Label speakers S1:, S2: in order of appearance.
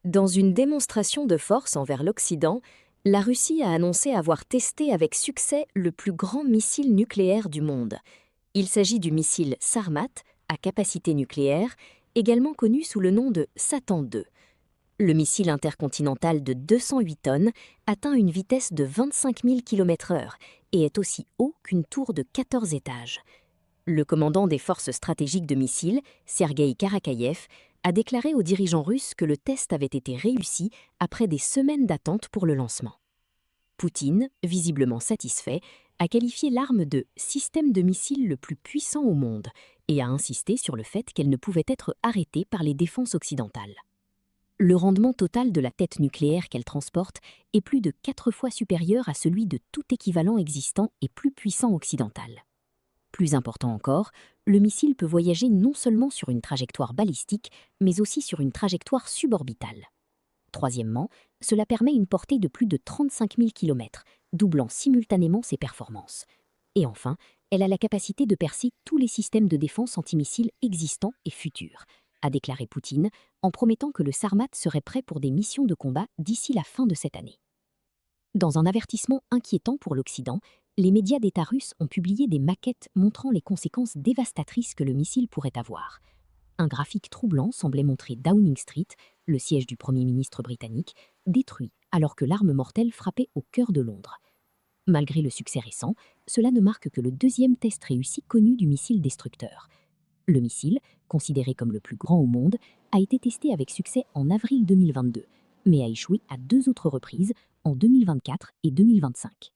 S1: Dans une démonstration de force envers l'Occident, la Russie a annoncé avoir testé avec succès le plus grand missile nucléaire du monde. Il s'agit du missile Sarmat, à capacité nucléaire, également connu sous le nom de Satan II. Le missile intercontinental de 208 tonnes atteint une vitesse de 25 000 km/h et est aussi haut qu'une tour de 14 étages. Le commandant des forces stratégiques de missiles, Sergueï Karakaïev, a déclaré aux dirigeants russes que le test avait été réussi après des semaines d'attente pour le lancement. Poutine, visiblement satisfait, a qualifié l'arme de « système de missiles le plus puissant au monde » et a insisté sur le fait qu'elle ne pouvait être arrêtée par les défenses occidentales. Le rendement total de la tête nucléaire qu'elle transporte est plus de 4 fois supérieur à celui de tout équivalent existant et plus puissant occidental. Plus important encore, le missile peut voyager non seulement sur une trajectoire balistique, mais aussi sur une trajectoire suborbitale. Troisièmement, cela permet une portée de plus de 35 000 km, doublant simultanément ses performances. Et enfin, elle a la capacité de percer tous les systèmes de défense antimissiles existants et futurs, a déclaré Poutine, en promettant que le Sarmat serait prêt pour des missions de combat d'ici la fin de cette année. Dans un avertissement inquiétant pour l'Occident, les médias d'État russes ont publié des maquettes montrant les conséquences dévastatrices que le missile pourrait avoir. Un graphique troublant semblait montrer Downing Street, le siège du Premier ministre britannique, détruit alors que l'arme mortelle frappait au cœur de Londres. Malgré le succès récent, cela ne marque que le deuxième test réussi connu du missile destructeur. Le missile, considéré comme le plus grand au monde, a été testé avec succès en avril 2022, mais a échoué à 2 autres reprises, en 2024 et 2025.